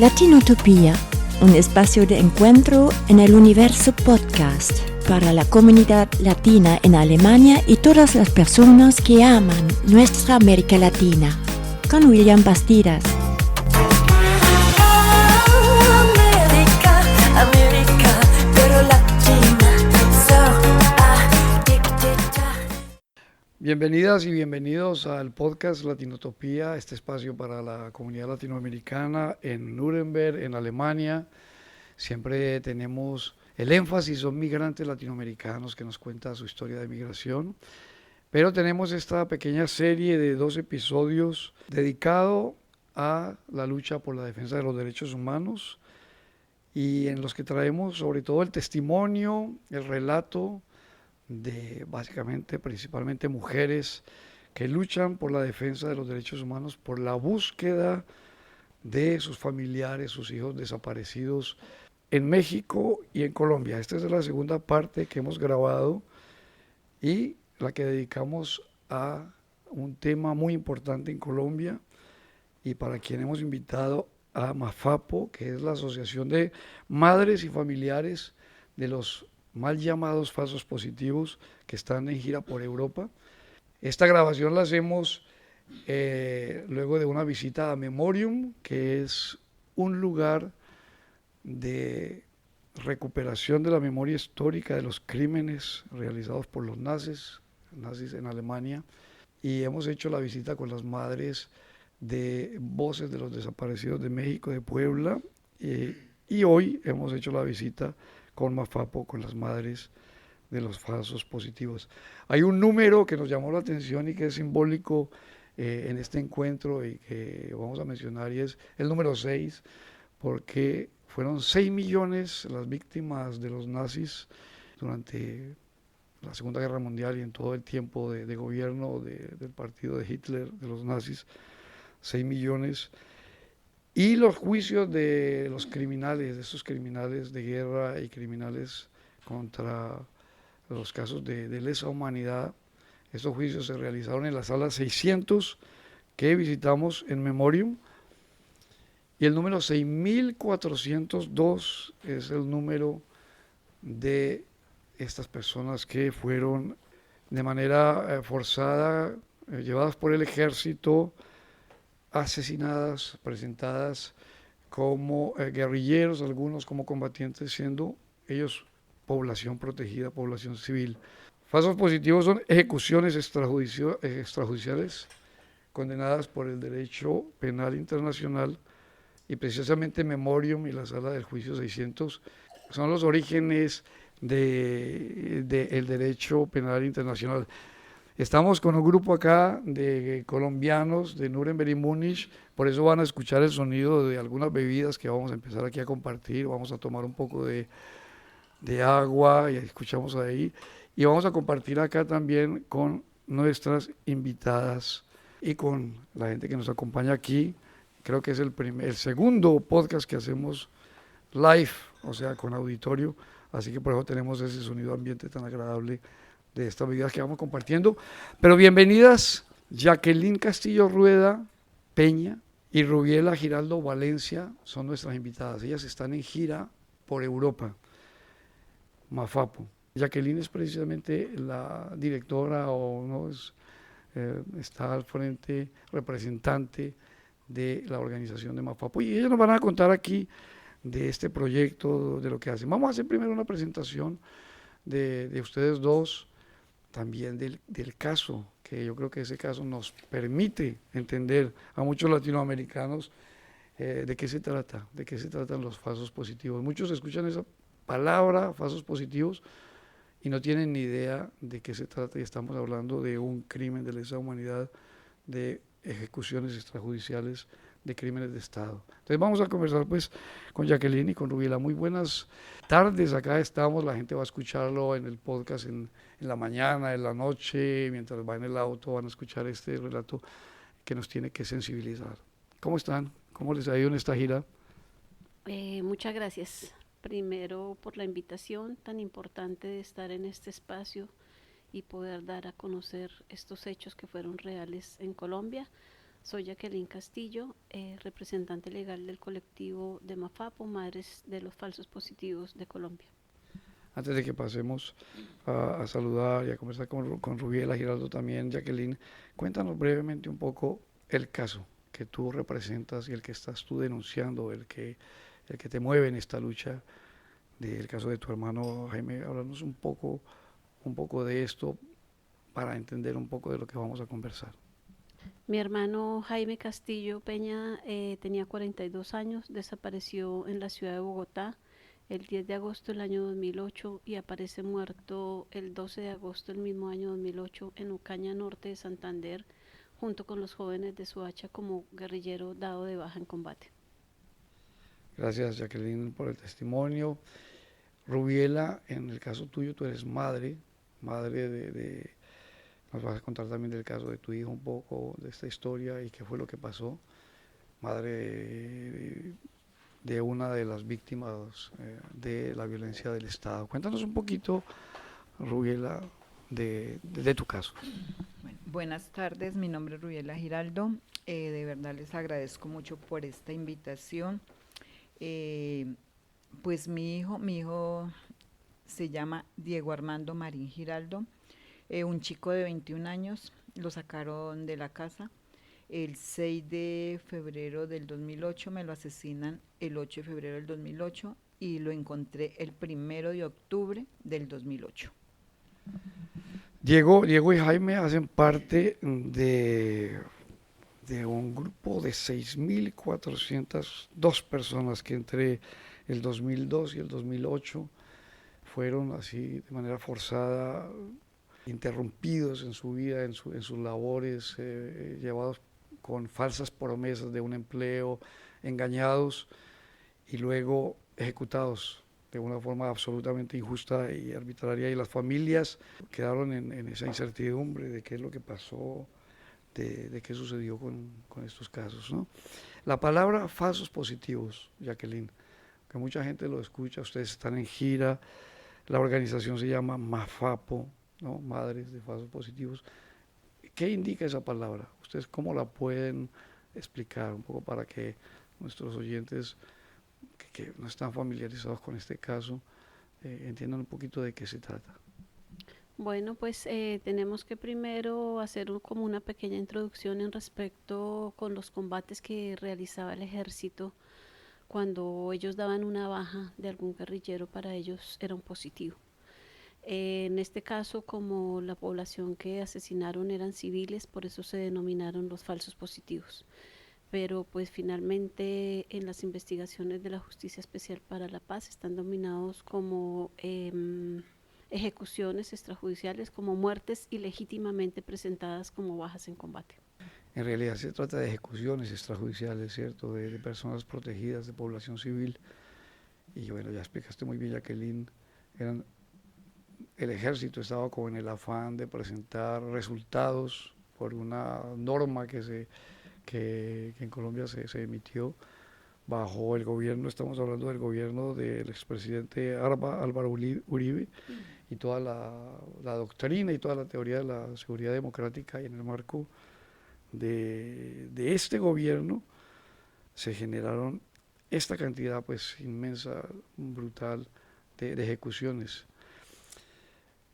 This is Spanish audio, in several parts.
Latinotopía, un espacio de encuentro en el universo podcast para la comunidad latina en Alemania y todas las personas que aman nuestra América Latina. Con William Bastidas. Bienvenidas y bienvenidos al podcast Latinotopía, este espacio para la comunidad latinoamericana en Nuremberg, en Alemania. Siempre tenemos el énfasis, son migrantes latinoamericanos que nos cuentan su historia de migración. Pero tenemos esta pequeña serie de 2 episodios dedicado a la lucha por la defensa de los derechos humanos y en los que traemos sobre todo el testimonio, el relato de básicamente, principalmente mujeres que luchan por la defensa de los derechos humanos, por la búsqueda de sus familiares, sus hijos desaparecidos en México y en Colombia. Esta es la segunda parte que hemos grabado y la que dedicamos a un tema muy importante en Colombia y para quien hemos invitado a MAFAPO, que es la Asociación de Madres y Familiares de los mal llamados falsos positivos que están en gira por Europa. Esta grabación la hacemos luego de una visita a Memorium, que es un lugar de recuperación de la memoria histórica de los crímenes realizados por los nazis en Alemania, y hemos hecho la visita con las madres de Voces de los Desaparecidos de México, de Puebla, y hoy hemos hecho la visita con MAFAPO, con las madres de los falsos positivos. Hay un número que nos llamó la atención y que es simbólico en este encuentro y que vamos a mencionar, y es el número 6, porque fueron 6 millones las víctimas de los nazis durante la Segunda Guerra Mundial y en todo el tiempo de gobierno del partido de Hitler, de los nazis, 6 millones. Y los juicios de los criminales, de esos criminales de guerra y criminales contra los casos de lesa humanidad, esos juicios se realizaron en la sala 600 que visitamos en Memorium, y el número 6402 es el número de estas personas que fueron de manera forzada, llevadas por el ejército, asesinadas, presentadas como guerrilleros, algunos como combatientes, siendo ellos población protegida, población civil. Falsos positivos son ejecuciones extrajudiciales condenadas por el derecho penal internacional, y precisamente Memorium y la sala del juicio 600 son los orígenes del derecho penal internacional. Estamos con un grupo acá de colombianos de Nuremberg y Múnich, por eso van a escuchar el sonido de algunas bebidas que vamos a empezar aquí a compartir. Vamos a tomar un poco de agua y escuchamos ahí, y vamos a compartir acá también con nuestras invitadas y con la gente que nos acompaña aquí. Creo que es el segundo podcast que hacemos live, o sea, con auditorio, así que por eso tenemos ese sonido ambiente tan agradable de estas bebidas que vamos compartiendo. Pero bienvenidas Jacqueline Castillo Rueda Peña y Rubiela Giraldo Valencia, son nuestras invitadas. Ellas están en gira por Europa, MAFAPO. Jacqueline es precisamente la directora, o no es, está al frente, representante de la organización de MAFAPO, y ellos nos van a contar aquí de este proyecto, de lo que hacen. Vamos a hacer primero una presentación de ustedes dos, también del caso, que yo creo que ese caso nos permite entender a muchos latinoamericanos de qué se tratan los falsos positivos. Muchos escuchan esa palabra, falsos positivos, y no tienen ni idea de qué se trata, y estamos hablando de un crimen de lesa humanidad, de ejecuciones extrajudiciales, de crímenes de Estado. Entonces vamos a conversar pues con Jacqueline y con Rubiela. Muy buenas tardes, acá estamos, la gente va a escucharlo en el podcast en la mañana, en la noche, mientras va en el auto, van a escuchar este relato que nos tiene que sensibilizar. ¿Cómo están? ¿Cómo les ha ido en esta gira? Muchas gracias, primero por la invitación tan importante de estar en este espacio y poder dar a conocer estos hechos que fueron reales en Colombia. Soy Jacqueline Castillo, representante legal del colectivo de Mafapo, Madres de los Falsos Positivos de Colombia. Antes de que pasemos a saludar y a conversar con Rubiela Giraldo también, Jacqueline, cuéntanos brevemente un poco el caso que tú representas y el que estás tú denunciando, el que te mueve en esta lucha del caso de tu hermano Jaime. Háblanos un poco de esto para entender un poco de lo que vamos a conversar. Mi hermano Jaime Castillo Peña tenía 42 años, desapareció en la ciudad de Bogotá el 10 de agosto del año 2008 y aparece muerto el 12 de agosto del mismo año 2008 en Ocaña Norte de Santander, junto con los jóvenes de Soacha como guerrillero dado de baja en combate. Gracias, Jacqueline, por el testimonio. Rubiela, en el caso tuyo, tú eres madre nos vas a contar también del caso de tu hijo, un poco de esta historia y qué fue lo que pasó. Madre de una de las víctimas de la violencia del Estado. Cuéntanos un poquito, Rubiela, de tu caso. Bueno, buenas tardes, mi nombre es Rubiela Giraldo. De verdad les agradezco mucho por esta invitación. Pues mi hijo se llama Diego Armando Marín Giraldo, un chico de 21 años, lo sacaron de la casa. El 6 de febrero del 2008 me lo asesinan el 8 de febrero del 2008 y lo encontré el 1 de octubre del 2008. Diego y Jaime hacen parte de un grupo de 6.402 personas que entre el 2002 y el 2008 fueron así de manera forzada, interrumpidos en su vida, en sus labores, llevados con falsas promesas de un empleo, engañados y luego ejecutados de una forma absolutamente injusta y arbitraria, y las familias quedaron en esa incertidumbre de qué es lo que pasó, de qué sucedió con estos casos, ¿no? La palabra falsos positivos, Jacqueline, que mucha gente lo escucha, ustedes están en gira, la organización se llama Mafapo, ¿no? Madres de Falsos Positivos. ¿Qué indica esa palabra? ¿Ustedes cómo la pueden explicar un poco para que nuestros oyentes que no están familiarizados con este caso entiendan un poquito de qué se trata? Bueno, pues tenemos que primero hacer como una pequeña introducción en respecto con los combates que realizaba el ejército. Cuando ellos daban una baja de algún guerrillero, para ellos era un positivo. En este caso, como la población que asesinaron eran civiles, por eso se denominaron los falsos positivos. Pero pues finalmente en las investigaciones de la Justicia Especial para la Paz están dominados como ejecuciones extrajudiciales, como muertes ilegítimamente presentadas como bajas en combate. En realidad se trata de ejecuciones extrajudiciales, ¿cierto? De personas protegidas, de población civil. Y bueno, ya explicaste muy bien, Jacqueline, el ejército estaba como en el afán de presentar resultados por una norma que en Colombia se emitió bajo el gobierno, estamos hablando del gobierno del expresidente Álvaro Uribe, y toda la doctrina y toda la teoría de la seguridad democrática, y en el marco de este gobierno se generaron esta cantidad pues inmensa, brutal de ejecuciones.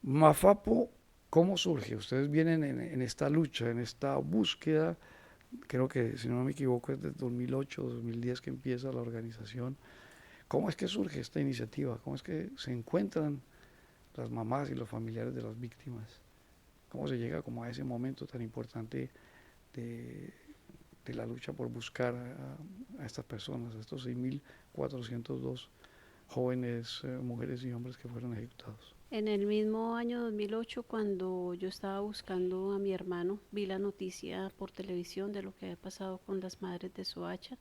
Mafapo, ¿cómo surge? Ustedes vienen en esta lucha, en esta búsqueda, creo que si no me equivoco es desde 2008 o 2010 que empieza la organización. ¿Cómo es que surge esta iniciativa? ¿Cómo es que se encuentran las mamás y los familiares de las víctimas? ¿Cómo se llega como a ese momento tan importante de la lucha por buscar a estas personas, a estos 6.402 jóvenes, mujeres y hombres que fueron ejecutados? En el mismo año 2008, cuando yo estaba buscando a mi hermano, vi la noticia por televisión de lo que había pasado con las madres de Soacha.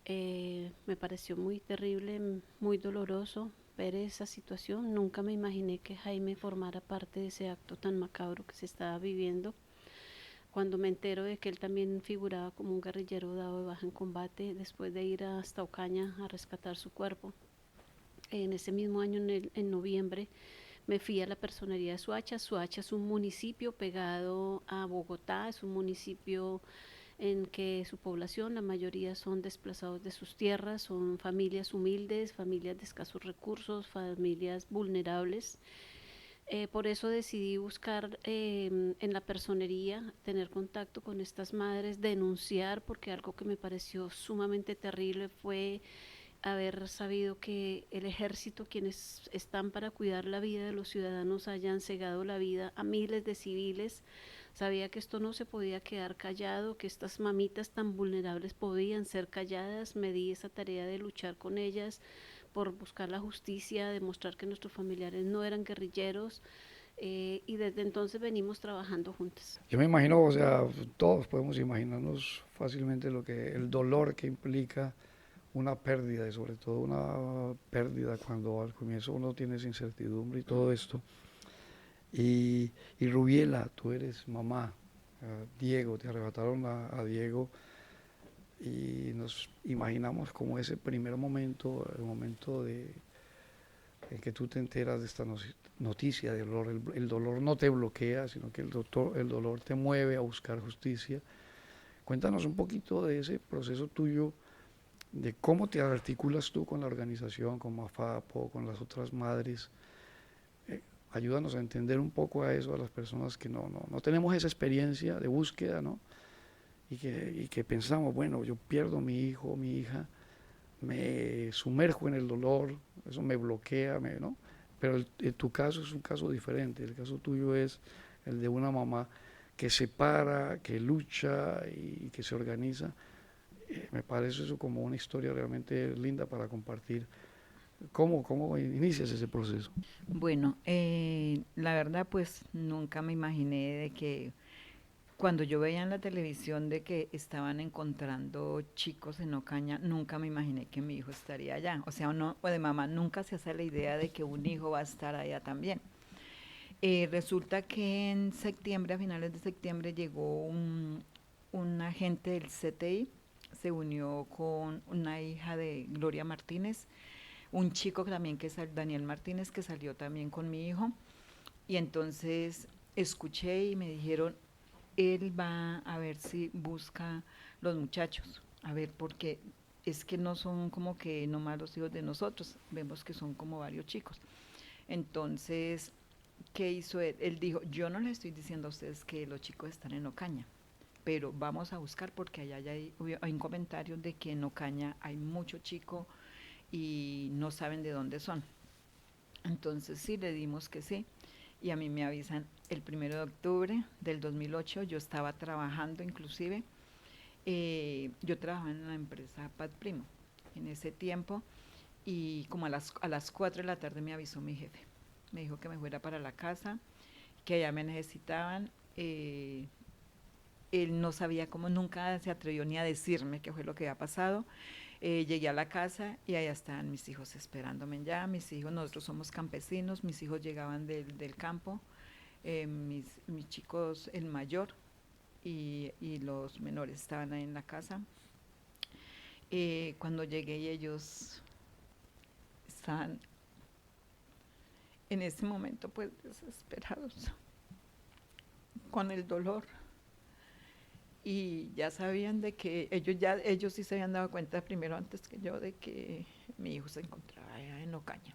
Me pareció muy terrible, muy doloroso ver esa situación. Nunca me imaginé que Jaime formara parte de ese acto tan macabro que se estaba viviendo. Cuando me entero de que él también figuraba como un guerrillero dado de baja en combate, después de ir hasta Ocaña a rescatar su cuerpo, en ese mismo año, en noviembre, me fui a la personería de Soacha. Soacha es un municipio pegado a Bogotá, es un municipio en que su población, la mayoría son desplazados de sus tierras, son familias humildes, familias de escasos recursos, familias vulnerables. Por eso decidí buscar en la personería, tener contacto con estas madres, denunciar, porque algo que me pareció sumamente terrible fue haber sabido que el ejército, quienes están para cuidar la vida de los ciudadanos, hayan cegado la vida a miles de civiles. Sabía que esto no se podía quedar callado, que estas mamitas tan vulnerables podían ser calladas. Me di esa tarea de luchar con ellas por buscar la justicia, demostrar que nuestros familiares no eran guerrilleros, y desde entonces venimos trabajando juntas. Yo me imagino, o sea, todos podemos imaginarnos fácilmente el dolor que implica una pérdida, y sobre todo una pérdida cuando al comienzo uno tiene esa incertidumbre y todo esto. Y Rubiela, tú eres mamá, Diego, te arrebataron a Diego, y nos imaginamos como ese primer momento, el momento en que tú te enteras de esta noticia de dolor. El dolor no te bloquea, sino que el dolor te mueve a buscar justicia. Cuéntanos un poquito de ese proceso tuyo, de cómo te articulas tú con la organización, con Mafapo, con las otras madres. Ayúdanos a entender un poco a eso, a las personas que no tenemos esa experiencia de búsqueda, ¿no? Y que pensamos, bueno, yo pierdo a mi hijo, mi hija, me sumerjo en el dolor, eso me bloquea, ¿no? Pero tu caso es un caso diferente, el caso tuyo es el de una mamá que se para, que lucha y que se organiza. Me parece eso como una historia realmente linda para compartir. ¿Cómo inicias ese proceso? Bueno, la verdad pues nunca me imaginé de que cuando yo veía en la televisión de que estaban encontrando chicos en Ocaña, nunca me imaginé que mi hijo estaría allá. O sea, uno o de mamá nunca se hace la idea de que un hijo va a estar allá también. Resulta que en septiembre, a finales de septiembre, llegó un agente del CTI, se unió con una hija de Gloria Martínez, un chico también que es Daniel Martínez, que salió también con mi hijo, y entonces escuché y me dijeron, él va a ver si busca los muchachos, a ver, porque es que no son como que nomás los hijos de nosotros, vemos que son como varios chicos. Entonces, ¿qué hizo él? Él dijo, yo no les estoy diciendo a ustedes que los chicos están en Ocaña, pero vamos a buscar porque allá hay un comentario de que en Ocaña hay mucho chico y no saben de dónde son. Entonces sí, le dimos que sí. Y a mí me avisan el 1 de octubre del 2008, yo estaba trabajando inclusive, yo trabajaba en la empresa Pat Primo en ese tiempo, y como a las 4 de la tarde me avisó mi jefe, me dijo que me fuera para la casa, que allá me necesitaban. Él no sabía cómo, nunca se atrevió ni a decirme qué fue lo que había pasado. Llegué a la casa y allá estaban mis hijos esperándome ya. Mis hijos, nosotros somos campesinos, mis hijos llegaban del campo, mis chicos, el mayor y los menores estaban ahí en la casa. Cuando llegué y ellos estaban en ese momento pues desesperados, con el dolor. Y ya sabían de que ellos sí se habían dado cuenta primero antes que yo de que mi hijo se encontraba allá en Ocaña.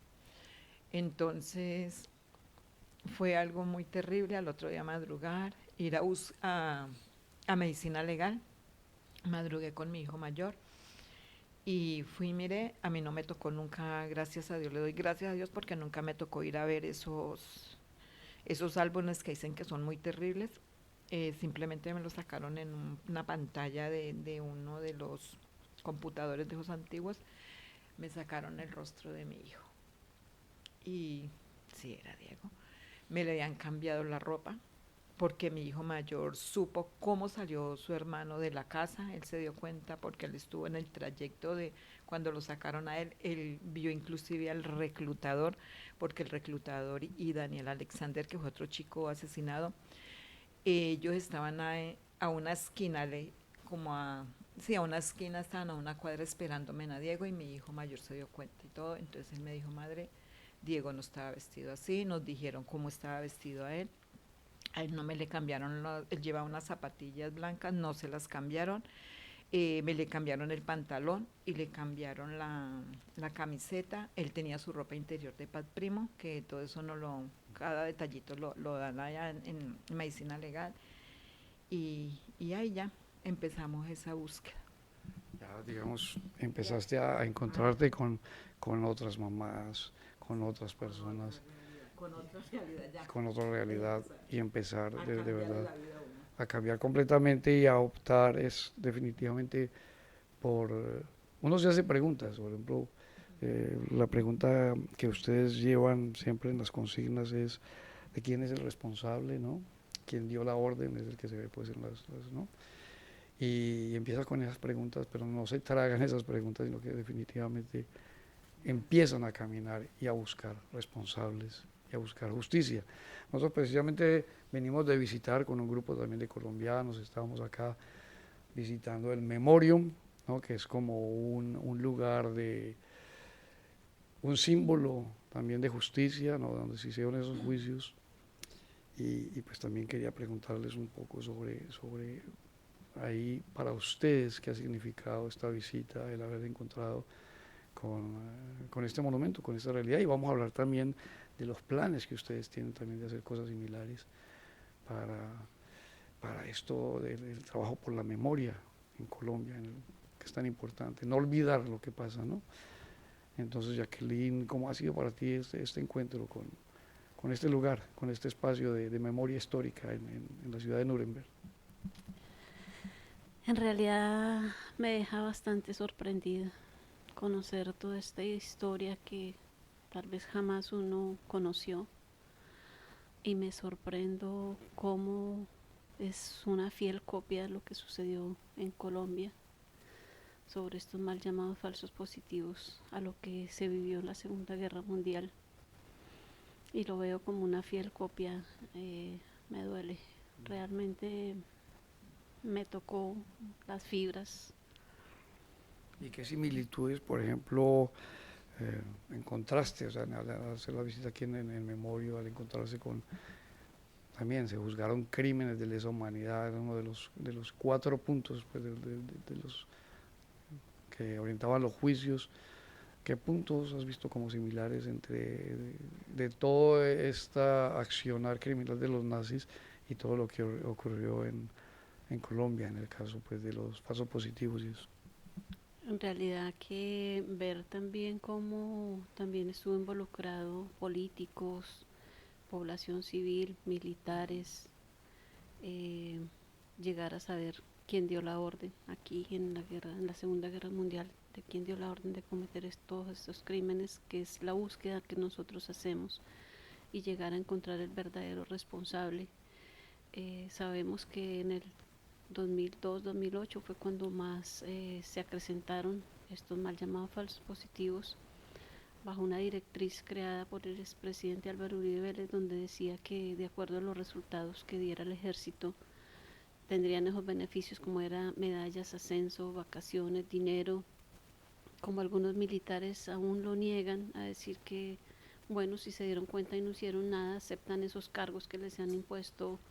Entonces fue algo muy terrible. Al otro día madrugar, ir a medicina legal, madrugué con mi hijo mayor y fui, mire, a mí no me tocó nunca, gracias a Dios, le doy gracias a Dios porque nunca me tocó ir a ver esos álbumes que dicen que son muy terribles. Simplemente me lo sacaron en una pantalla de uno de los computadores de esos antiguos, me sacaron el rostro de mi hijo. Y sí, era Diego. Me le habían cambiado la ropa, porque mi hijo mayor supo cómo salió su hermano de la casa, él se dio cuenta porque él estuvo en el trayecto de cuando lo sacaron a él, él vio inclusive al reclutador, porque el reclutador y Daniel Alexander, que fue otro chico asesinado, ellos estaban a una esquina, a una esquina, estaban a una cuadra esperándome a Diego, y mi hijo mayor se dio cuenta y todo. Entonces él me dijo, madre, Diego no estaba vestido así, nos dijeron cómo estaba vestido a él. A él no me le cambiaron, él llevaba unas zapatillas blancas, no se las cambiaron. Me le cambiaron el pantalón y le cambiaron la camiseta. Él tenía su ropa interior de Pat Primo, que todo eso cada detallito lo dan allá en medicina legal. Y ahí ya empezamos esa búsqueda. Ya, digamos, empezaste a encontrarte con otras mamás, con otras personas, Con otra realidad ya. con otra realidad, y empezar de verdad La vida uno. a cambiar completamente y a optar es definitivamente por... uno se hace preguntas, por ejemplo, la pregunta que ustedes llevan siempre en las consignas es de quién es el responsable, ¿no? Quién dio la orden es el que se ve pues en ¿no? Y empieza con esas preguntas, pero no se tragan esas preguntas, sino que definitivamente empiezan a caminar y a buscar responsables y a buscar justicia. Nosotros precisamente venimos de visitar con un grupo también de colombianos, estábamos acá visitando el Memorium, ¿no? Que es como un lugar un símbolo también de justicia, ¿no? Donde se hicieron esos juicios, y pues también quería preguntarles un poco sobre ahí para ustedes qué ha significado esta visita, el haber encontrado con este monumento, con esta realidad, y vamos a hablar también de los planes que ustedes tienen también de hacer cosas similares para esto del trabajo por la memoria en Colombia, que es tan importante, no olvidar lo que pasa, ¿no? Entonces, Jacqueline, ¿cómo ha sido para ti este encuentro con este lugar, con este espacio de memoria histórica en la ciudad de Nuremberg? En realidad me deja bastante sorprendida conocer toda esta historia que tal vez jamás uno conoció, y me sorprendo cómo es una fiel copia de lo que sucedió en Colombia sobre estos mal llamados falsos positivos a lo que se vivió en la Segunda Guerra Mundial, y lo veo como una fiel copia. Me duele, realmente me tocó las fibras. ¿Y qué similitudes, por ejemplo, encontraste, o sea, al hacer la visita aquí en el Memorio, al encontrarse también se juzgaron crímenes de lesa humanidad, era uno de los 4 puntos pues, de los que orientaban los juicios? ¿Qué puntos has visto como similares de toda esta accionar criminal de los nazis y todo lo que ocurrió en Colombia, en el caso pues de los falsos positivos y eso? En realidad que ver también cómo también estuvo involucrado políticos, población civil, militares, llegar a saber quién dio la orden aquí en la Segunda Guerra Mundial, de quién dio la orden de cometer todos estos crímenes, que es la búsqueda que nosotros hacemos, y llegar a encontrar el verdadero responsable. Sabemos que en el 2002-2008 fue cuando más se acrecentaron estos mal llamados falsos positivos, bajo una directriz creada por el expresidente Álvaro Uribe Vélez, donde decía que de acuerdo a los resultados que diera el ejército tendrían esos beneficios, como era medallas, ascenso, vacaciones, dinero. Como algunos militares aún lo niegan, a decir que bueno, si se dieron cuenta y no hicieron nada, aceptan esos cargos que les han impuesto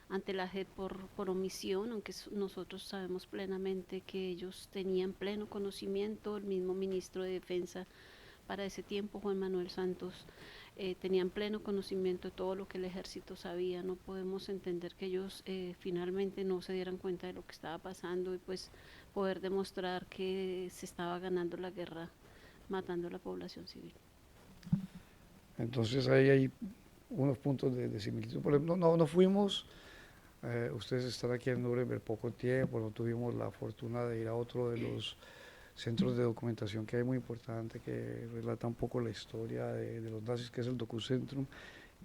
ante la JEP por omisión, aunque nosotros sabemos plenamente que ellos tenían pleno conocimiento. El mismo ministro de Defensa para ese tiempo, Juan Manuel Santos, tenían pleno conocimiento de todo lo que el ejército sabía. No podemos entender que ellos finalmente no se dieran cuenta de lo que estaba pasando, y pues poder demostrar que se estaba ganando la guerra matando a la población civil. Entonces ahí hay unos puntos de similitud. Por ejemplo, no fuimos, ustedes están aquí en Nuremberg poco tiempo, no tuvimos la fortuna de ir a otro de los centros de documentación que hay muy importante, que relata un poco la historia de los nazis, que es el Doku-Zentrum,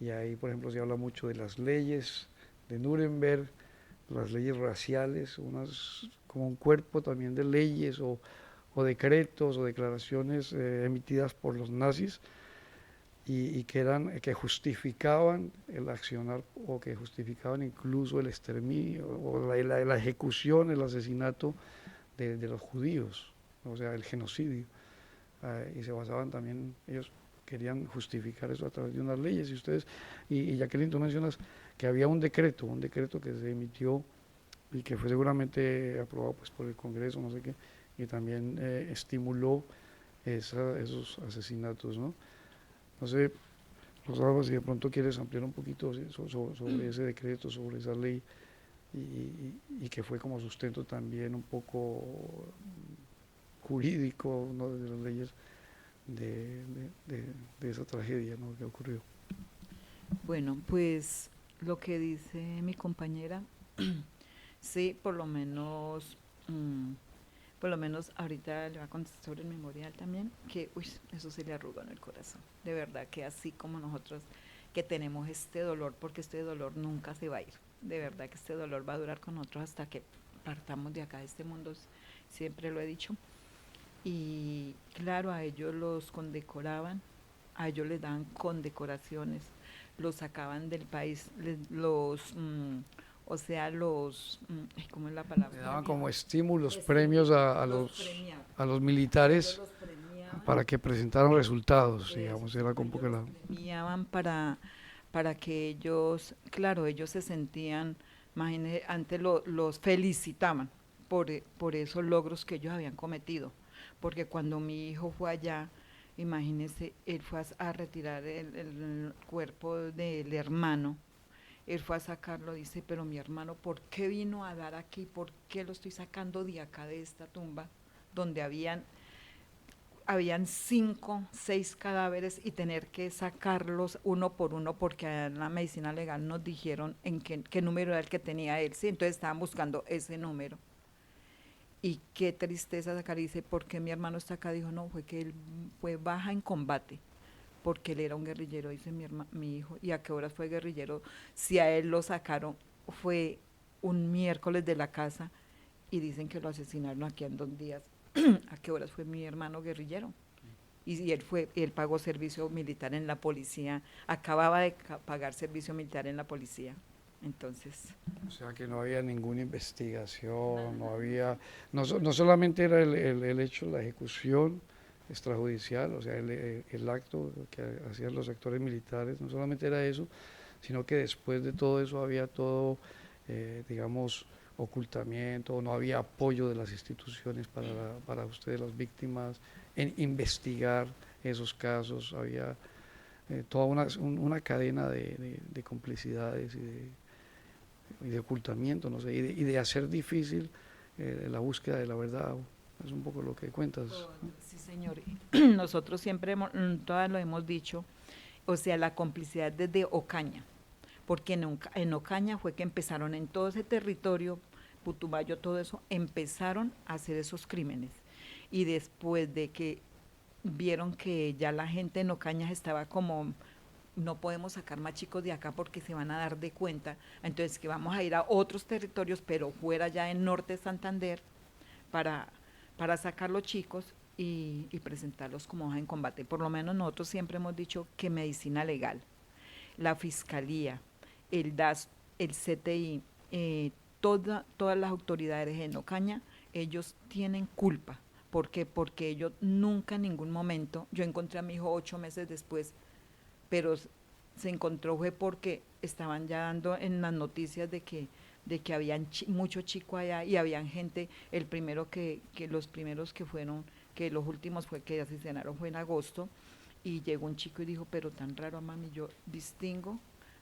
y ahí por ejemplo se habla mucho de las leyes de Nuremberg, las leyes raciales, como un cuerpo también de leyes o decretos o declaraciones emitidas por los nazis, y que justificaban el accionar, o que justificaban incluso el exterminio o la ejecución, el asesinato de los judíos, o sea, el genocidio. Y se basaban también, ellos querían justificar eso a través de unas leyes. Y Jacqueline, tú mencionas que había un decreto que se emitió y que fue seguramente aprobado pues por el Congreso, no sé qué, y también estimuló esos asesinatos, ¿no? No sé, Rosalba, si de pronto quieres ampliar un poquito sobre ese decreto, sobre esa ley, y que fue como sustento también un poco jurídico, ¿no?, de las leyes de esa tragedia, ¿no?, que ocurrió. Bueno, pues lo que dice mi compañera, sí, por lo menos ahorita le va a contestar sobre el memorial también, que uy, eso se le arrugó en el corazón. De verdad que así como nosotros que tenemos este dolor, porque este dolor nunca se va a ir. De verdad que este dolor va a durar con nosotros hasta que partamos de acá, de este mundo, siempre lo he dicho. Y claro, a ellos los condecoraban, a ellos les daban condecoraciones, los sacaban del país, o sea, ¿cómo es la palabra? Le daban como estímulos, Estímulos, premios los premiaban. a los Ellos militares los premiaban, para que presentaran resultados, eso, digamos, era como que ellos los premiaban para que ellos, claro, ellos se sentían, imagínense, antes los felicitaban por esos logros que ellos habían cometido, porque cuando mi hijo fue allá, imagínense, él fue a retirar el cuerpo del hermano, él fue a sacarlo, dice, pero mi hermano, ¿por qué vino a dar aquí? ¿Por qué lo estoy sacando de acá, de esta tumba, donde habían 5, 6 cadáveres y tener que sacarlos uno por uno porque en la medicina legal nos dijeron en qué número era el que tenía él, ¿sí? Entonces estaban buscando ese número. Y qué tristeza sacar, dice, ¿por qué mi hermano está acá? Dijo, no, fue que él fue baja en combate, porque él era un guerrillero, dice mi hijo. ¿Y a qué horas fue guerrillero? Si a él lo sacaron, fue un miércoles de la casa y dicen que lo asesinaron aquí en 2 días. ¿A qué horas fue mi hermano guerrillero? Y él pagó servicio militar en la policía, acababa de pagar servicio militar en la policía. Entonces, O sea que no había ninguna investigación, no había, no solamente era el hecho, la ejecución extrajudicial, o sea, el acto que hacían los actores militares, no solamente era eso, sino que después de todo eso había todo, digamos, ocultamiento, no había apoyo de las instituciones para ustedes, las víctimas, en investigar esos casos, había toda una cadena de complicidades y de ocultamiento, no sé, y de hacer difícil la búsqueda de la verdad. Es un poco lo que cuentas, ¿no? sí, señor. Nosotros siempre, todas lo hemos dicho, o sea, la complicidad desde Ocaña, porque en Ocaña fue que empezaron en todo ese territorio, Putumayo, todo eso, empezaron a hacer esos crímenes. Y después de que vieron que ya la gente en Ocaña estaba como, no podemos sacar más chicos de acá porque se van a dar de cuenta, entonces que vamos a ir a otros territorios, pero fuera ya en norte de Santander, para sacar los chicos y presentarlos como hoja en combate. Por lo menos nosotros siempre hemos dicho que medicina legal, la fiscalía, el DAS, el CTI, todas las autoridades en Ocaña, ellos tienen culpa. ¿Por qué? Porque ellos nunca en ningún momento, yo encontré a mi hijo 8 meses después, pero se encontró fue porque estaban ya dando en las noticias de que habían mucho chico allá y habían gente, los primeros que fueron, que los últimos fue que asesinaron fue en agosto, y llegó un chico y dijo, pero tan raro, mami, yo distingo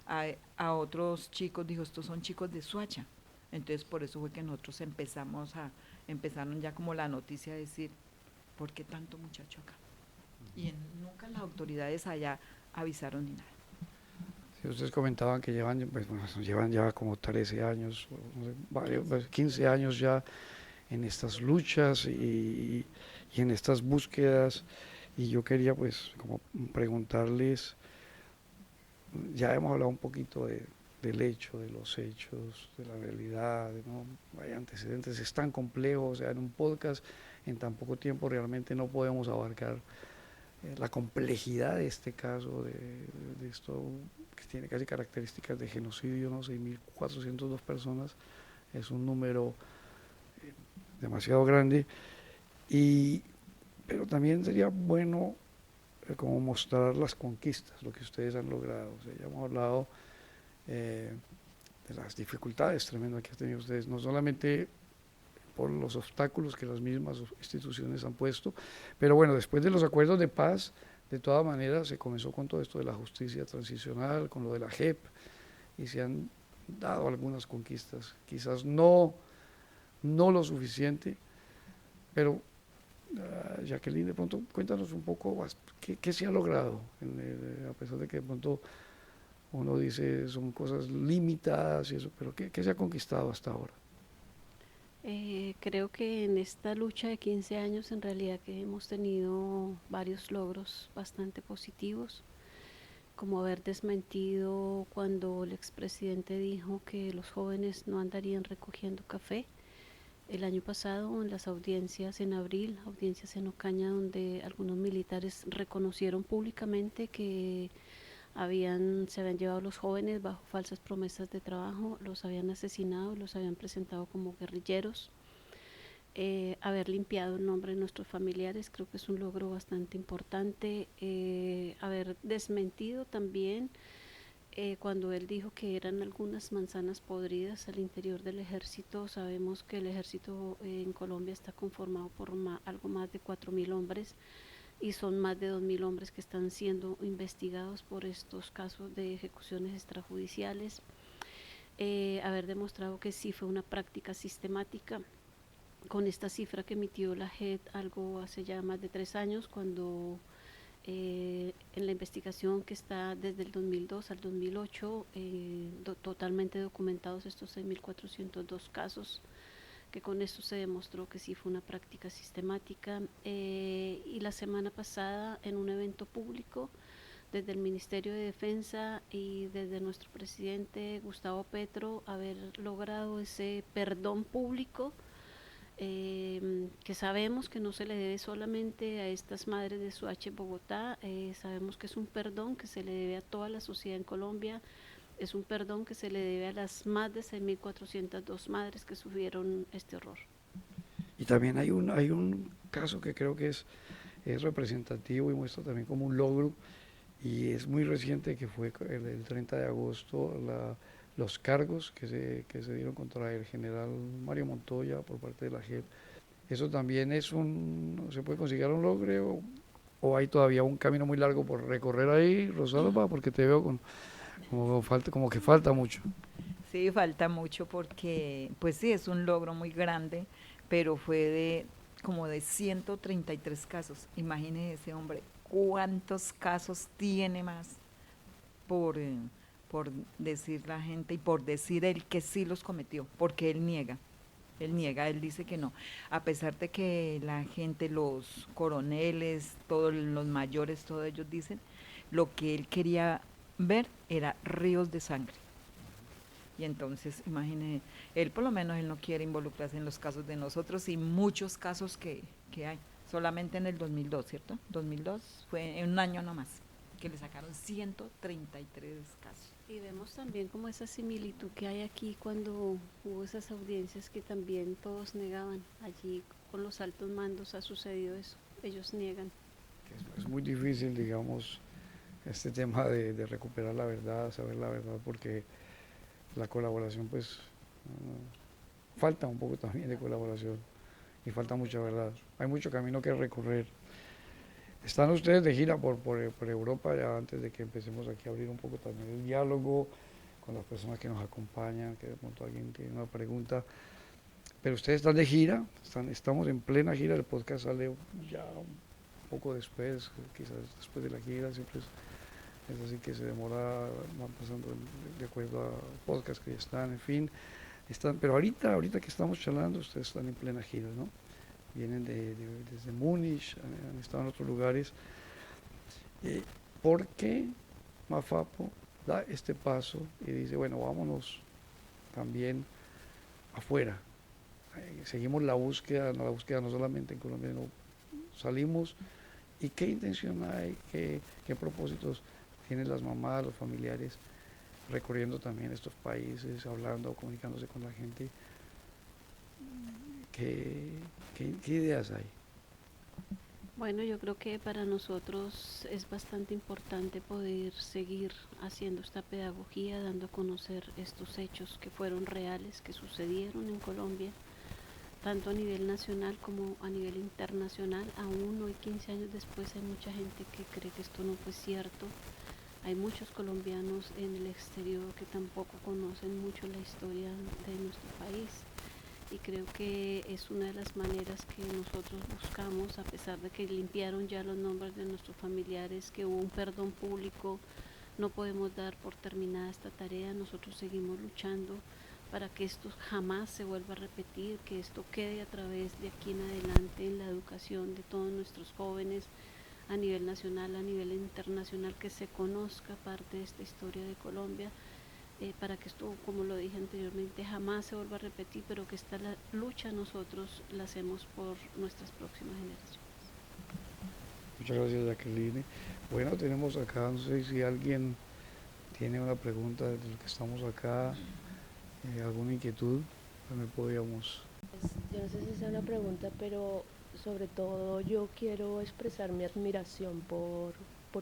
a otros chicos, dijo, estos son chicos de Soacha. Entonces por eso fue que nosotros empezaron ya como la noticia a decir, ¿por qué tanto muchacho acá? Y nunca las autoridades allá avisaron ni nada. Sí, ustedes comentaban que llevan ya como 13 años, no sé, 15 años ya en estas luchas y en estas búsquedas, y yo quería pues como preguntarles, ya hemos hablado un poquito del hecho, de los hechos, de la realidad, ¿no? Hay antecedentes, es tan complejo, o sea, en un podcast en tan poco tiempo realmente no podemos abarcar la complejidad de este caso, de esto que tiene casi características de genocidio, ¿no? 6.402 personas, es un número demasiado grande, pero también sería bueno como mostrar las conquistas, lo que ustedes han logrado. O sea, ya hemos hablado de las dificultades tremendas que han tenido ustedes, no solamente por los obstáculos que las mismas instituciones han puesto, pero bueno, después de los acuerdos de paz, de todas maneras se comenzó con todo esto de la justicia transicional, con lo de la JEP, y se han dado algunas conquistas, quizás no lo suficiente, pero Jacqueline, de pronto cuéntanos un poco qué se ha logrado, a pesar de que de pronto uno dice son cosas limitadas y eso, pero ¿qué se ha conquistado hasta ahora? Creo que en esta lucha de 15 años en realidad que hemos tenido varios logros bastante positivos, como haber desmentido cuando el expresidente dijo que los jóvenes no andarían recogiendo café. El año pasado en las audiencias en abril, audiencias en Ocaña, donde algunos militares reconocieron públicamente que se habían llevado a los jóvenes bajo falsas promesas de trabajo, los habían asesinado, los habían presentado como guerrilleros. Haber limpiado el nombre de nuestros familiares creo que es un logro bastante importante. Haber desmentido también cuando él dijo que eran algunas manzanas podridas al interior del ejército. Sabemos que el ejército en Colombia está conformado por algo más de 4.000 hombres y son más de 2.000 hombres que están siendo investigados por estos casos de ejecuciones extrajudiciales. Haber demostrado que sí fue una práctica sistemática con esta cifra que emitió la JEP algo hace ya más de 3 años, cuando en la investigación que está desde el 2002 al 2008, totalmente documentados estos 6.402 casos, que con esto se demostró que sí fue una práctica sistemática. Y la semana pasada, en un evento público, desde el Ministerio de Defensa y desde nuestro presidente Gustavo Petro, haber logrado ese perdón público, que sabemos que no se le debe solamente a estas madres de Soacha en Bogotá, sabemos que es un perdón que se le debe a toda la sociedad en Colombia, es un perdón que se le debe a las más de 6.402 madres que sufrieron este horror. Y también hay un caso que creo que es representativo y muestra también como un logro, y es muy reciente, que fue el 30 de agosto, los cargos que se dieron contra el general Mario Montoya por parte de la JEP. Eso también ¿se puede considerar un logro o hay todavía un camino muy largo por recorrer ahí, Rosalba? Porque te veo como que falta mucho. Sí, falta mucho porque, pues sí, es un logro muy grande, pero fue como de 133 casos. Imagínese ese hombre, cuántos casos tiene más por decir la gente y por decir él que sí los cometió, porque él niega, él dice que no, a pesar de que la gente, los coroneles, todos los mayores, todos ellos dicen, lo que él quería ver era ríos de sangre. Y entonces, imagine, él por lo menos él no quiere involucrarse en los casos de nosotros y muchos casos que hay, solamente en el 2002, ¿cierto? 2002 fue en un año nomás, que le sacaron 133 casos. Y vemos también como esa similitud que hay aquí cuando hubo esas audiencias que también todos negaban. Allí con los altos mandos ha sucedido eso, ellos niegan. Es muy difícil, digamos, este tema de recuperar la verdad, saber la verdad, porque la colaboración, pues, falta un poco también de colaboración y falta mucha verdad. Hay mucho camino que recorrer. Están ustedes de gira por Europa, ya antes de que empecemos aquí a abrir un poco también el diálogo con las personas que nos acompañan, que de pronto alguien tiene una pregunta. Pero ustedes están de gira, estamos en plena gira, el podcast sale ya un poco después, quizás después de la gira, siempre es así que se demora, van pasando de acuerdo a podcast que ya están, en fin. Pero ahorita que estamos charlando, ustedes están en plena gira, ¿no? Vienen desde Múnich, han estado en otros lugares. ¿Por qué Mafapo da este paso y dice, bueno, vámonos también afuera? Seguimos la búsqueda no solamente en Colombia, no, salimos. ¿Y qué intención hay, qué propósitos tienen las mamás, los familiares, recorriendo también estos países, hablando, comunicándose con la gente? ¿Qué ideas hay? Bueno, yo creo que para nosotros es bastante importante poder seguir haciendo esta pedagogía, dando a conocer estos hechos que fueron reales, que sucedieron en Colombia, tanto a nivel nacional como a nivel internacional. Aún hoy, 15 años después, hay mucha gente que cree que esto no fue cierto. Hay muchos colombianos en el exterior que tampoco conocen mucho la historia de nuestro país. Y creo que es una de las maneras que nosotros buscamos, a pesar de que limpiaron ya los nombres de nuestros familiares, que hubo un perdón público, no podemos dar por terminada esta tarea. Nosotros seguimos luchando para que esto jamás se vuelva a repetir, que esto quede a través de aquí en adelante en la educación de todos nuestros jóvenes a nivel nacional, a nivel internacional, que se conozca parte de esta historia de Colombia. Para que esto, como lo dije anteriormente, jamás se vuelva a repetir, pero que esta lucha nosotros la hacemos por nuestras próximas generaciones. Muchas gracias, Jacqueline. Bueno, tenemos acá, no sé si alguien tiene una pregunta de lo que estamos acá, alguna inquietud, también podríamos. Yo no sé si sea una pregunta, pero sobre todo yo quiero expresar mi admiración por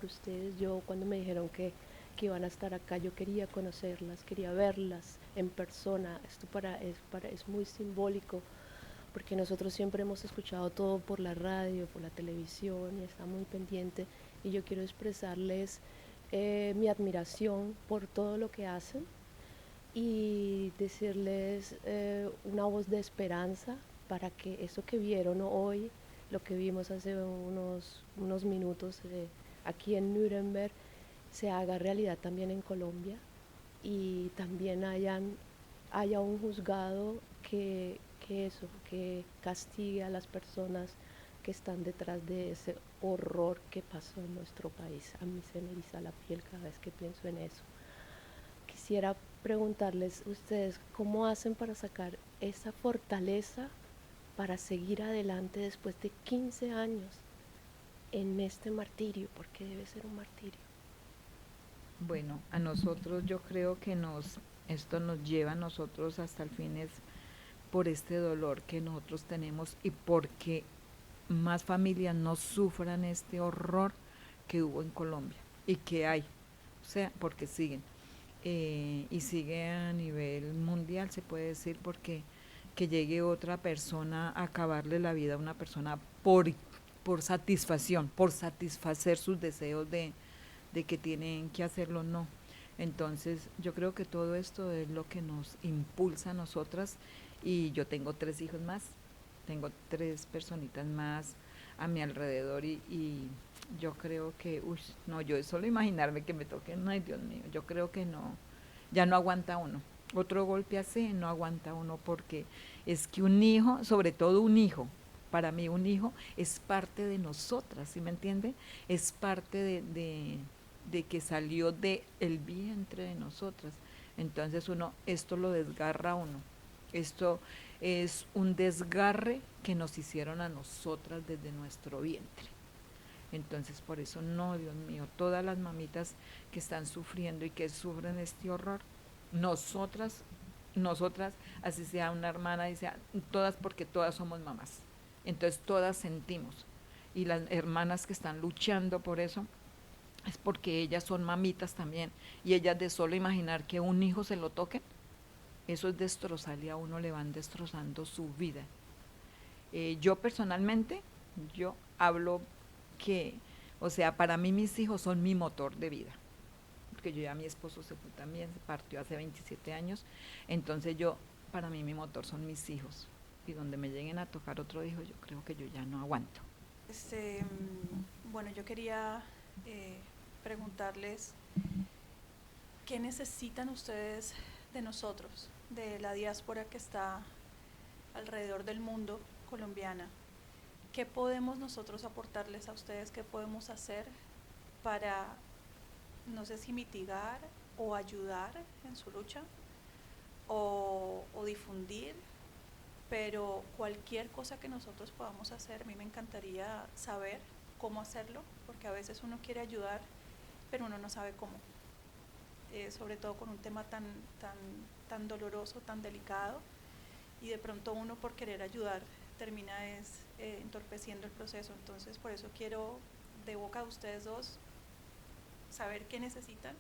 ustedes. Yo cuando me dijeron que iban a estar acá, yo quería conocerlas, quería verlas en persona. Esto es muy simbólico, porque nosotros siempre hemos escuchado todo por la radio, por la televisión, y está muy pendiente. Y yo quiero expresarles mi admiración por todo lo que hacen y decirles una voz de esperanza para que eso que vieron hoy, lo que vimos hace unos minutos aquí en Nuremberg, se haga realidad también en Colombia, y también haya un juzgado que castigue a las personas que están detrás de ese horror que pasó en nuestro país. A mí se me eriza la piel cada vez que pienso en eso. Quisiera preguntarles ustedes cómo hacen para sacar esa fortaleza para seguir adelante después de 15 años en este martirio, porque debe ser un martirio. Bueno, a nosotros yo creo que esto nos lleva a nosotros hasta el fin, es por este dolor que nosotros tenemos y porque más familias no sufran este horror que hubo en Colombia y que hay, o sea, porque siguen. Y sigue a nivel mundial, se puede decir, porque que llegue otra persona a acabarle la vida a una persona por satisfacción, por satisfacer sus deseos de que tienen que hacerlo, no. Entonces yo creo que todo esto es lo que nos impulsa a nosotras, y yo tengo 3 hijos más, tengo 3 personitas más a mi alrededor, y yo creo que, no, yo solo imaginarme que me toquen, ay Dios mío, yo creo que no, ya no aguanta uno. Otro golpe así no aguanta uno, porque es que un hijo, sobre todo un hijo, para mí un hijo es parte de nosotras, ¿sí me entiende? Es parte de que salió del vientre de nosotras. Entonces esto lo desgarra a uno. Esto es un desgarre que nos hicieron a nosotras desde nuestro vientre. Entonces por eso, no, Dios mío, todas las mamitas que están sufriendo y que sufren este horror, nosotras, así sea una hermana, y sea todas, porque todas somos mamás. Entonces todas sentimos. Y las hermanas que están luchando por eso, es porque ellas son mamitas también, y ellas, de solo imaginar que un hijo se lo toque, eso es destrozarle a uno, le van destrozando su vida. Yo personalmente, yo hablo que, o sea, para mí mis hijos son mi motor de vida, porque yo ya, mi esposo se fue también, se partió hace 27 años, entonces para mí mi motor son mis hijos, y donde me lleguen a tocar otro hijo, yo creo que yo ya no aguanto. Bueno, yo quería preguntarles qué necesitan ustedes de nosotros, de la diáspora que está alrededor del mundo colombiana. ¿Qué podemos nosotros aportarles a ustedes? ¿Qué podemos hacer para, no sé si mitigar o ayudar en su lucha o difundir? Pero cualquier cosa que nosotros podamos hacer, a mí me encantaría saber cómo hacerlo, porque a veces uno quiere ayudar, pero uno no sabe cómo. Sobre todo con un tema tan doloroso, tan delicado, y de pronto uno, por querer ayudar, termina entorpeciendo el proceso. Entonces, por eso quiero de boca de ustedes dos saber qué necesitan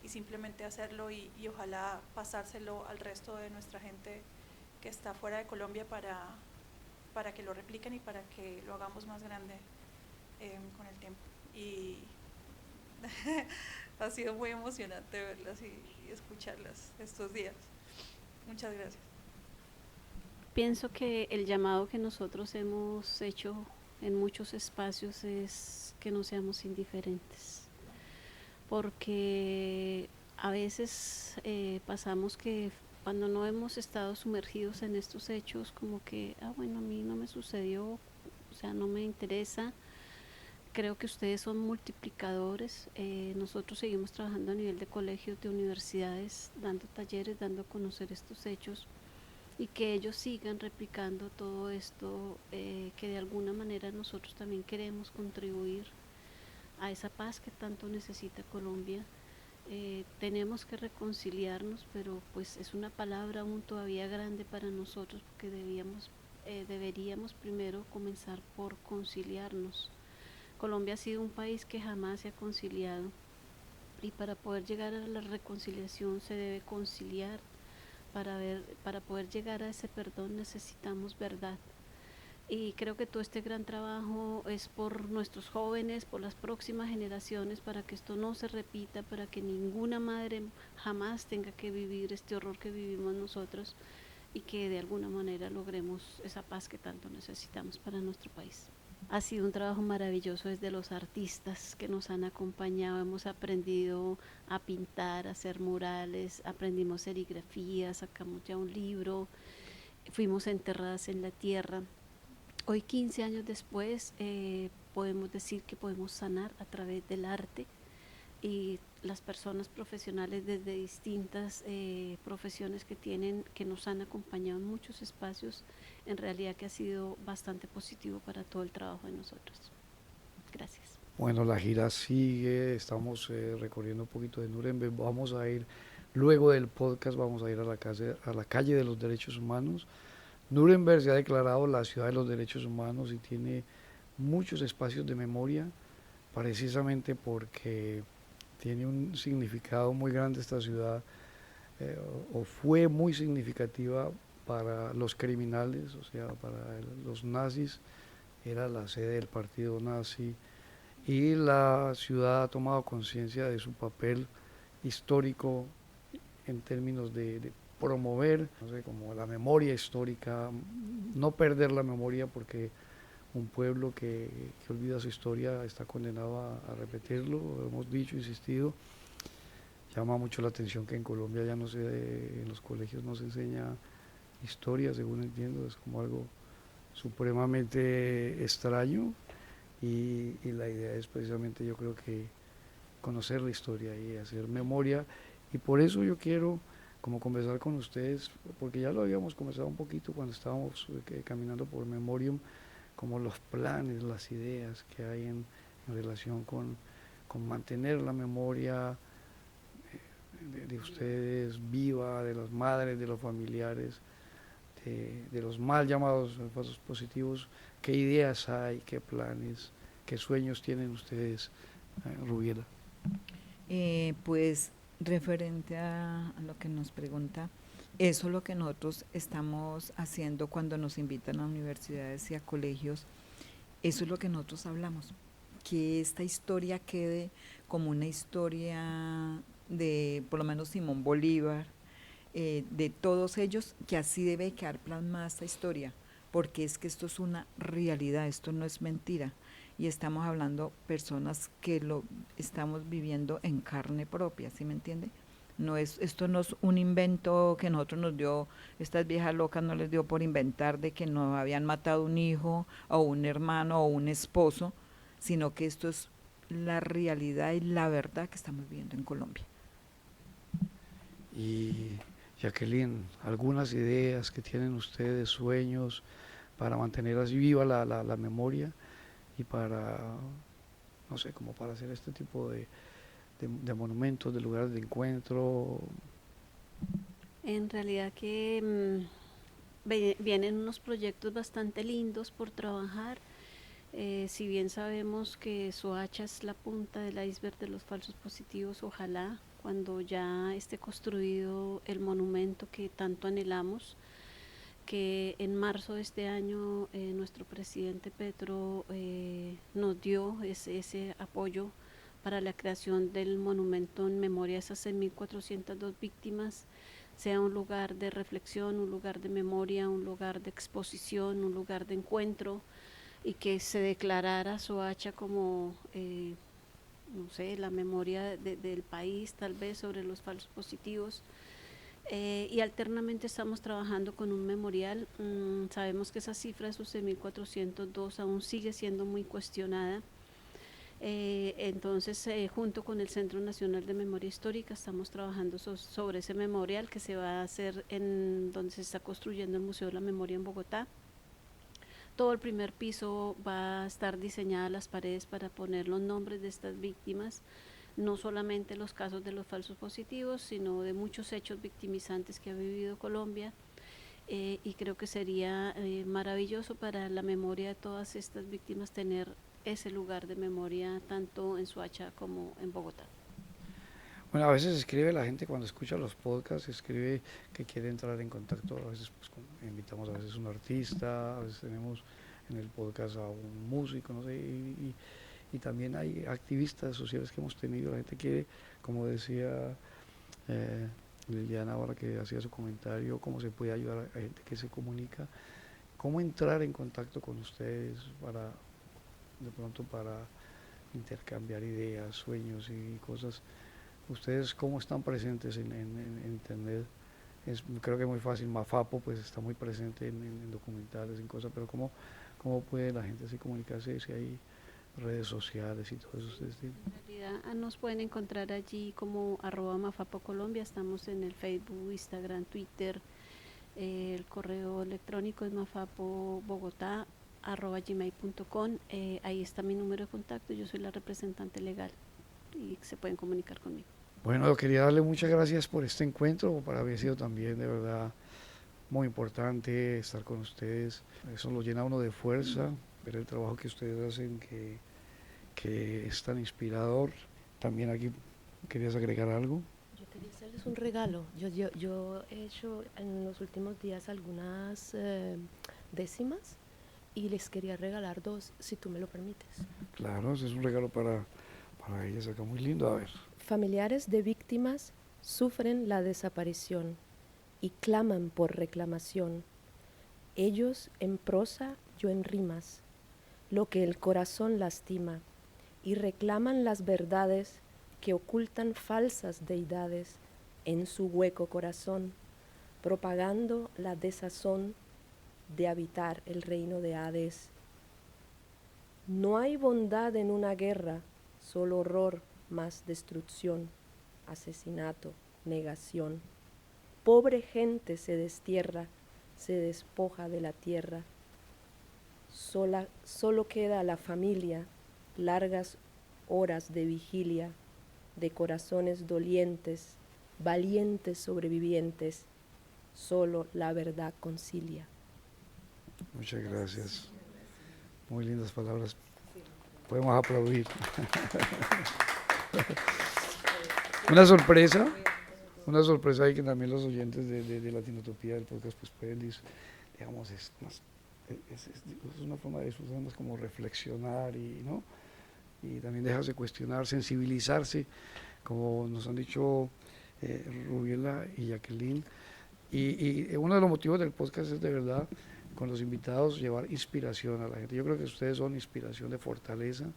y simplemente hacerlo y ojalá pasárselo al resto de nuestra gente que está fuera de Colombia para que lo repliquen y para que lo hagamos más grande con el tiempo. Y ha sido muy emocionante verlas y escucharlas estos días. Muchas gracias. Pienso que el llamado que nosotros hemos hecho en muchos espacios es que no seamos indiferentes, porque a veces pasamos que cuando no hemos estado sumergidos en estos hechos, como que, bueno, a mí no me sucedió, o sea, no me interesa. Creo que ustedes son multiplicadores. Nosotros seguimos trabajando a nivel de colegios, de universidades, dando talleres, dando a conocer estos hechos y que ellos sigan replicando todo esto, que de alguna manera nosotros también queremos contribuir a esa paz que tanto necesita Colombia. Tenemos que reconciliarnos, pero pues es una palabra aún todavía grande para nosotros, porque deberíamos primero comenzar por conciliarnos. Colombia ha sido un país que jamás se ha conciliado, y para poder llegar a la reconciliación se debe conciliar. Para poder llegar a ese perdón necesitamos verdad. Y creo que todo este gran trabajo es por nuestros jóvenes, por las próximas generaciones, para que esto no se repita, para que ninguna madre jamás tenga que vivir este horror que vivimos nosotros, y que de alguna manera logremos esa paz que tanto necesitamos para nuestro país. Ha sido un trabajo maravilloso desde los artistas que nos han acompañado. Hemos aprendido a pintar, a hacer murales, aprendimos serigrafía, sacamos ya un libro, fuimos enterradas en la tierra. Hoy, 15 años después, podemos decir que podemos sanar a través del arte, y las personas profesionales desde distintas profesiones que nos han acompañado en muchos espacios, en realidad que ha sido bastante positivo para todo el trabajo de nosotros. Gracias. Bueno, la gira sigue, estamos recorriendo un poquito de Nuremberg, vamos a ir, luego del podcast, vamos a ir a la calle de los derechos humanos. Nuremberg se ha declarado la ciudad de los derechos humanos y tiene muchos espacios de memoria, precisamente porque tiene un significado muy grande esta ciudad, o fue muy significativa para los criminales, o sea, para los nazis. Era la sede del partido nazi, y la ciudad ha tomado conciencia de su papel histórico en términos de promover, no sé, como la memoria histórica, no perder la memoria, porque un pueblo que olvida su historia está condenado a repetirlo, lo hemos dicho, insistido. Llama mucho la atención que en Colombia ya no en los colegios no se enseña historia, según entiendo, es como algo supremamente extraño, y la idea es precisamente, yo creo que conocer la historia y hacer memoria, y por eso yo quiero como conversar con ustedes, porque ya lo habíamos conversado un poquito cuando estábamos caminando por Memorium, como los planes, las ideas que hay en relación con mantener la memoria de ustedes viva, de las madres, de los familiares, de los mal llamados falsos positivos. ¿Qué ideas hay, qué planes, qué sueños tienen ustedes, Rubiela? Pues referente a lo que nos pregunta, eso es lo que nosotros estamos haciendo cuando nos invitan a universidades y a colegios. Eso es lo que nosotros hablamos, que esta historia quede como una historia de, por lo menos, Simón Bolívar, de todos ellos, que así debe quedar plasmada esta historia, porque es que esto es una realidad, esto no es mentira, y estamos hablando personas que lo estamos viviendo en carne propia, ¿sí me entiende? Esto no es un invento que nosotros nos dio, estas viejas locas no les dio por inventar de que nos habían matado un hijo o un hermano o un esposo, sino que esto es la realidad y la verdad que estamos viviendo en Colombia. Y Jacqueline, algunas ideas que tienen ustedes, sueños para mantener así viva la memoria y para, no sé, como para hacer este tipo de monumentos, de lugares de encuentro. En realidad que vienen unos proyectos bastante lindos por trabajar. Si bien sabemos que Soacha es la punta del iceberg de los falsos positivos, ojalá cuando ya esté construido el monumento que tanto anhelamos, que en marzo de este año nuestro presidente Petro nos dio ese apoyo para la creación del monumento en memoria de esas 6.402 víctimas, sea un lugar de reflexión, un lugar de memoria, un lugar de exposición, un lugar de encuentro, y que se declarara Soacha como, no sé, la memoria del país, tal vez, sobre los falsos positivos. Y alternamente estamos trabajando con un memorial. Sabemos que esa cifra de esos 6.402 aún sigue siendo muy cuestionada. Entonces, junto con el Centro Nacional de Memoria Histórica, estamos trabajando sobre ese memorial que se va a hacer en donde se está construyendo el Museo de la Memoria en Bogotá. Todo el primer piso va a estar diseñadas las paredes para poner los nombres de estas víctimas, no solamente los casos de los falsos positivos, sino de muchos hechos victimizantes que ha vivido Colombia. Y creo que sería maravilloso para la memoria de todas estas víctimas tener ese lugar de memoria tanto en Soacha como en Bogotá. Bueno, a veces escribe la gente cuando escucha los podcasts, escribe que quiere entrar en contacto, a veces pues, invitamos a veces a un artista, a veces tenemos en el podcast a un músico, no sé, y también hay activistas sociales que hemos tenido, la gente quiere, como decía Liliana ahora que hacía su comentario, cómo se puede ayudar a gente que se comunica, cómo entrar en contacto con ustedes para, de pronto para intercambiar ideas, sueños y cosas. Ustedes cómo están presentes en internet, creo que es muy fácil, Mafapo pues está muy presente en documentales, en cosas, pero cómo puede la gente así comunicarse si hay redes sociales y todo eso ustedes tienen? En realidad nos pueden encontrar allí como @Mafapo Colombia, estamos en el Facebook, Instagram, Twitter, el correo electrónico es mafapobogotá@gmail.com, ahí está mi número de contacto, yo soy la representante legal y se pueden comunicar conmigo. Bueno, quería darle muchas gracias por este encuentro, para haber sido también de verdad muy importante estar con ustedes. Eso lo llena a uno de fuerza, ver el trabajo que ustedes hacen, que es tan inspirador. También aquí querías agregar algo. Yo quería hacerles un regalo. Yo he hecho en los últimos días algunas décimas y les quería regalar 2, si tú me lo permites. Claro, ese es un regalo para ellas acá, muy lindo. A ver. Familiares de víctimas sufren la desaparición y claman por reclamación. Ellos en prosa, yo en rimas, lo que el corazón lastima, y reclaman las verdades que ocultan falsas deidades en su hueco corazón, propagando la desazón de habitar el reino de Hades. No hay bondad en una guerra, solo horror más destrucción, asesinato, negación. Pobre gente se destierra, se despoja de la tierra. Solo queda la familia, largas horas de vigilia, de corazones dolientes, valientes sobrevivientes. Solo la verdad concilia. Muchas gracias. Muy lindas palabras. Podemos aplaudir. Una sorpresa ahí que también los oyentes de Latinotopía del podcast pues pueden, digamos, es una forma de disfrutar más como reflexionar ¿no? Y también dejarse cuestionar, sensibilizarse, como nos han dicho Rubiela y Jacqueline. Y uno de los motivos del podcast es de verdad, con los invitados, llevar inspiración a la gente. Yo creo que ustedes son inspiración de fortaleza,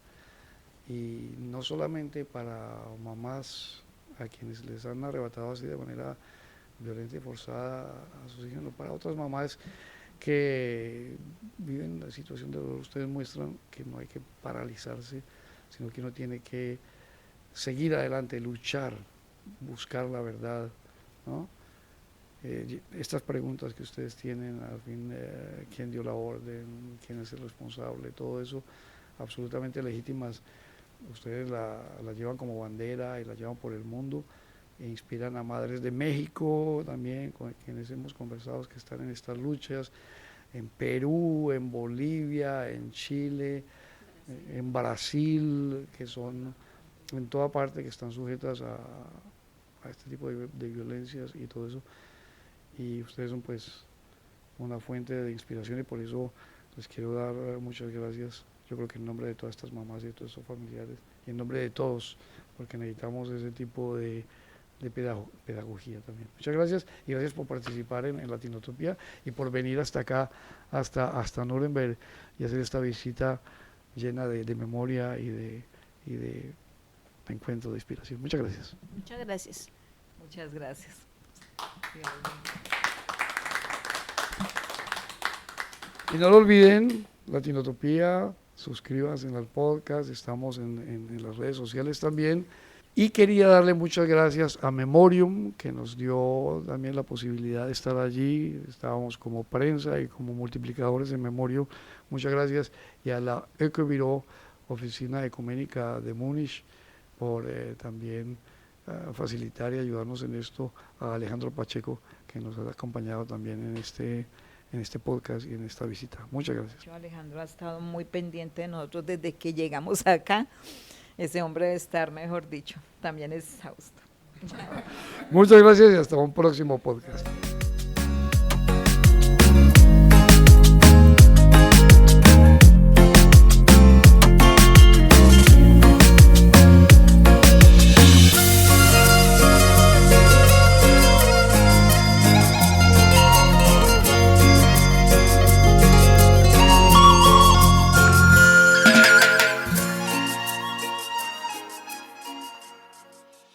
y no solamente para mamás a quienes les han arrebatado así de manera violenta y forzada a sus hijos, sino para otras mamás que viven la situación de dolor. Ustedes muestran que no hay que paralizarse, sino que uno tiene que seguir adelante, luchar, buscar la verdad, ¿no? Estas preguntas que ustedes tienen, al fin, quién dio la orden, quién es el responsable, todo eso absolutamente legítimas, ustedes la llevan como bandera y la llevan por el mundo, e inspiran a madres de México también, con quienes hemos conversado, que están en estas luchas, en Perú, en Bolivia, en Chile, en Brasil, que son en toda parte, que están sujetas a este tipo de violencias y todo eso. Y ustedes son pues una fuente de inspiración, y por eso les quiero dar muchas gracias. Yo creo que en nombre de todas estas mamás y de todos estos familiares, y en nombre de todos, porque necesitamos ese tipo de pedagogía también. Muchas gracias, y gracias por participar en Latinotopía y por venir hasta acá, hasta Nuremberg, y hacer esta visita llena de memoria y de encuentro, de inspiración. Muchas gracias. Muchas gracias. Muchas gracias. Y no lo olviden, Latinotopía, suscríbanse al podcast, estamos en las redes sociales también. Y quería darle muchas gracias a Memorium, que nos dio también la posibilidad de estar allí. Estábamos como prensa y como multiplicadores de Memorium. Muchas gracias. Y a la Ecobiro, Oficina Ecuménica de Múnich, por también facilitar y ayudarnos en esto. A Alejandro Pacheco, que nos ha acompañado también en este podcast y en esta visita. Muchas gracias. Alejandro ha estado muy pendiente de nosotros desde que llegamos acá. Ese hombre debe estar, mejor dicho, también es exhausto. Muchas gracias y hasta un próximo podcast.